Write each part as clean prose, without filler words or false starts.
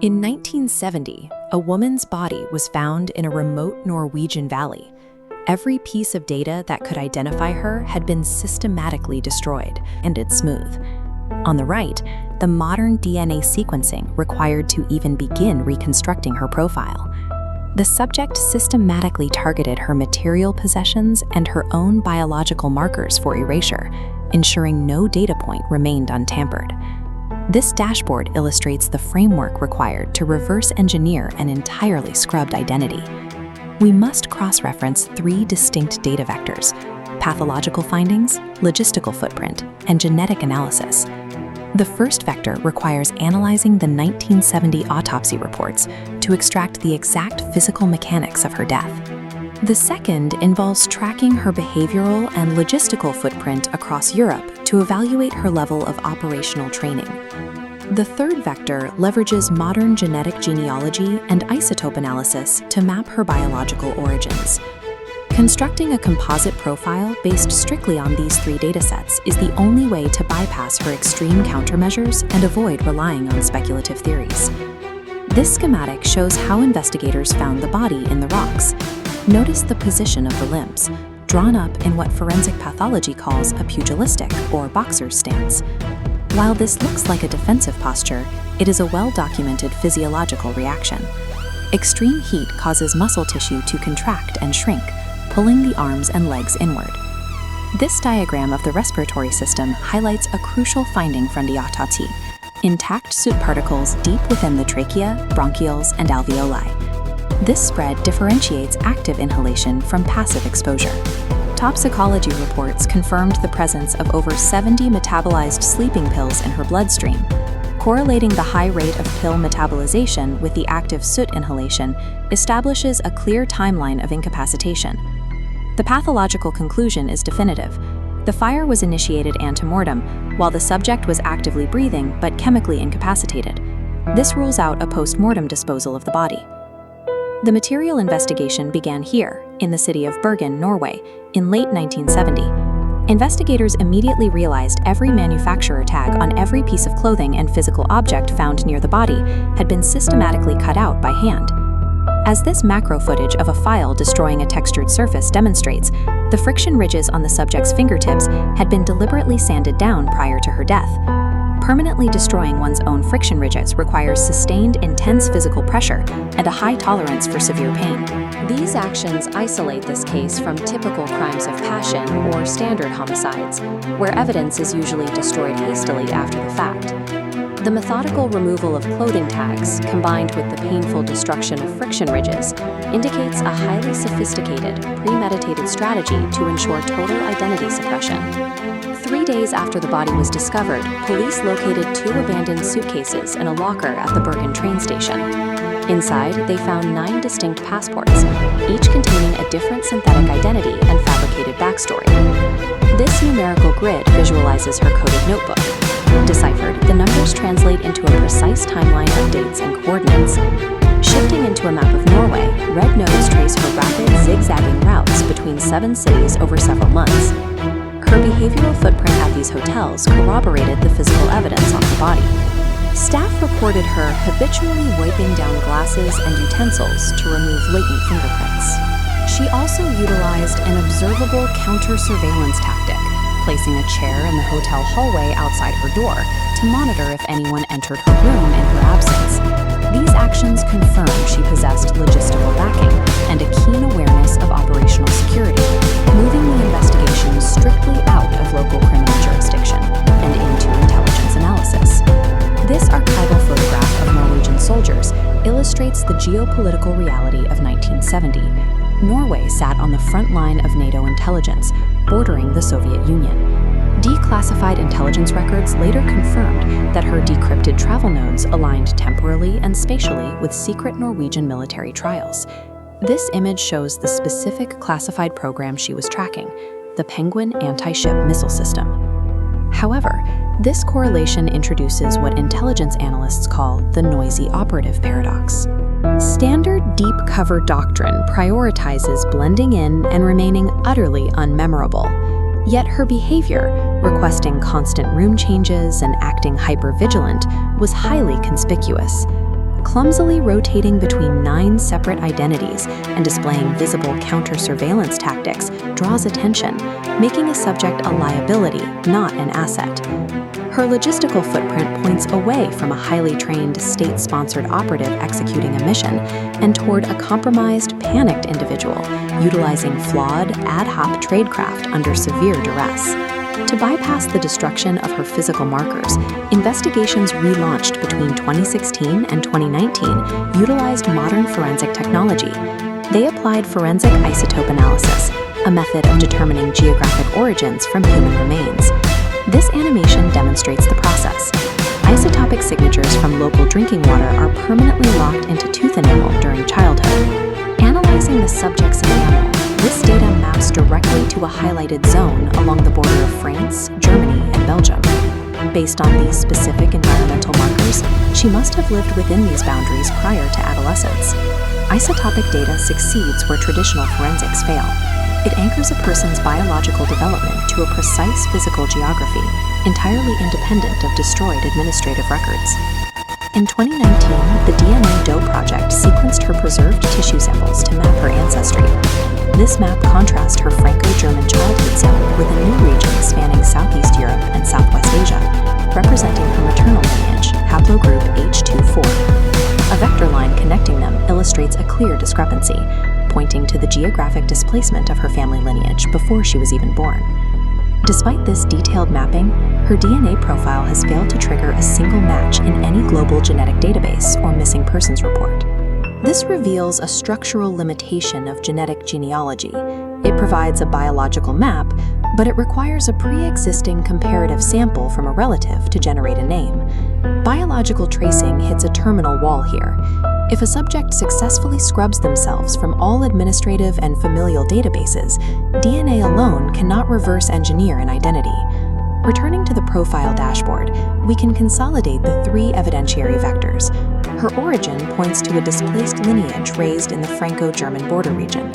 In 1970, a woman's body was found in a remote Norwegian valley. Every piece of data that could identify her had been systematically destroyed, and it's smooth. On the right, the modern DNA sequencing required to even begin reconstructing her profile. The subject systematically targeted her material possessions and her own biological markers for erasure, ensuring no data point remained untampered. This dashboard illustrates the framework required to reverse engineer an entirely scrubbed identity. We must cross-reference three distinct data vectors: pathological findings, logistical footprint, and genetic analysis. The first vector requires analyzing the 1970 autopsy reports to extract the exact physical mechanics of her death. The second involves tracking her behavioral and logistical footprint across Europe to evaluate her level of operational training. The third vector leverages modern genetic genealogy and isotope analysis to map her biological origins. Constructing a composite profile based strictly on these three datasets is the only way to bypass her extreme countermeasures and avoid relying on speculative theories. This schematic shows how investigators found the body in the rocks. Notice the position of the limbs, drawn up in what forensic pathology calls a pugilistic or boxer's stance. While this looks like a defensive posture, it is a well-documented physiological reaction. Extreme heat causes muscle tissue to contract and shrink, pulling the arms and legs inward. This diagram of the respiratory system highlights a crucial finding from the autopsy: intact soot particles deep within the trachea, bronchioles, and alveoli. This spread differentiates active inhalation from passive exposure. Toxicology reports confirmed the presence of over 70 metabolized sleeping pills in her bloodstream. Correlating the high rate of pill metabolization with the active soot inhalation establishes a clear timeline of incapacitation. The pathological conclusion is definitive. The fire was initiated antemortem, while the subject was actively breathing but chemically incapacitated. This rules out a post-mortem disposal of the body. The material investigation began here, in the city of Bergen, Norway, in late 1970. Investigators immediately realized every manufacturer tag on every piece of clothing and physical object found near the body had been systematically cut out by hand. As this macro footage of a file destroying a textured surface demonstrates, the friction ridges on the subject's fingertips had been deliberately sanded down prior to her death. Permanently destroying one's own friction ridges requires sustained, intense physical pressure and a high tolerance for severe pain. These actions isolate this case from typical crimes of passion or standard homicides, where evidence is usually destroyed hastily after the fact. The methodical removal of clothing tags, combined with the painful destruction of friction ridges, indicates a highly sophisticated, premeditated strategy to ensure total identity suppression. 3 days after the body was discovered, police located 2 abandoned suitcases in a locker at the Bergen train station. Inside, they found 9 distinct passports, each containing a different synthetic identity and fabricated backstory. This numerical grid visualizes her coded notebook. Deciphered, the numbers translate into a precise timeline of dates and coordinates. Shifting into a map of Norway, red nodes trace her rapid, zigzagging routes between 7 cities over several months. Her behavioral footprint at these hotels corroborated the physical evidence on her body. Staff reported her habitually wiping down glasses and utensils to remove latent fingerprints. She also utilized an observable counter-surveillance tactic, placing a chair in the hotel hallway outside her door to monitor if anyone entered her room in her absence. These actions confirm she possessed logistical backing and a keen awareness of operational security, moving the investigation strictly out of local criminal jurisdiction and into intelligence analysis. This archival photograph of Norwegian soldiers illustrates the geopolitical reality of 1970. Norway sat on the front line of NATO intelligence, bordering the Soviet Union. Declassified intelligence records later confirmed that her decrypted travel nodes aligned temporally and spatially with secret Norwegian military trials. This image shows the specific classified program she was tracking, the Penguin anti-ship missile system. However, this correlation introduces what intelligence analysts call the noisy operative paradox. Standard deep cover doctrine prioritizes blending in and remaining utterly unmemorable. Yet her behavior, requesting constant room changes and acting hypervigilant, was highly conspicuous. clumsily rotating between 9 separate identities and displaying visible counter-surveillance tactics draws attention, making a subject a liability, not an asset. Her logistical footprint points away from a highly trained, state-sponsored operative executing a mission and toward a compromised, panicked individual utilizing flawed, ad hoc tradecraft under severe duress. To bypass the destruction of her physical markers, investigations relaunched between 2016 and 2019 utilized modern forensic technology. They applied forensic isotope analysis, a method of determining geographic origins from human remains. This animation demonstrates the process. Isotopic signatures from local drinking water are permanently locked into tooth enamel during childhood. Analyzing the subject's enamel, this data maps directly to a highlighted zone along the border of France, Germany, and Belgium. Based on these specific environmental markers, she must have lived within these boundaries prior to adolescence. Isotopic data succeeds where traditional forensics fail. It anchors a person's biological development to a precise physical geography, entirely independent of destroyed administrative records. In 2019, the DNA DOE project sequenced her preserved tissue samples to map her ancestry. This map contrasts her Franco-German childhood zone with a new region spanning Southeast Europe and Southwest Asia, representing her maternal lineage, haplogroup H24. A vector line connecting them illustrates a clear discrepancy, pointing to the geographic displacement of her family lineage before she was even born. Despite this detailed mapping, her DNA profile has failed to trigger a single match in any global genetic database or missing persons report. This reveals a structural limitation of genetic genealogy. It provides a biological map, but it requires a pre-existing comparative sample from a relative to generate a name. Biological tracing hits a terminal wall here. If a subject successfully scrubs themselves from all administrative and familial databases, DNA alone cannot reverse engineer an identity. Returning to the profile dashboard, we can consolidate the 3 evidentiary vectors. Her origin points to a displaced lineage raised in the Franco-German border region.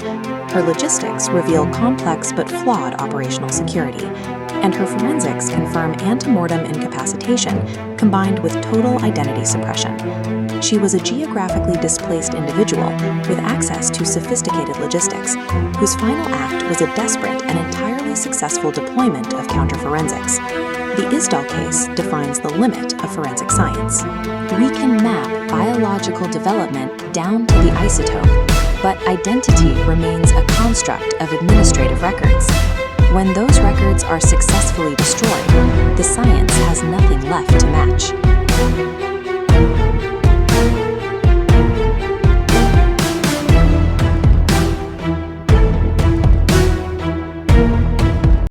Her logistics reveal complex but flawed operational security, and her forensics confirm antemortem incapacitation combined with total identity suppression. She was a geographically displaced individual with access to sophisticated logistics, whose final act was a desperate and entirely successful deployment of counterforensics. The Isdal case defines the limit of forensic science. We can map biological development down to the isotope, but identity remains a construct of administrative records. When those records are successfully destroyed, the science has nothing left to match.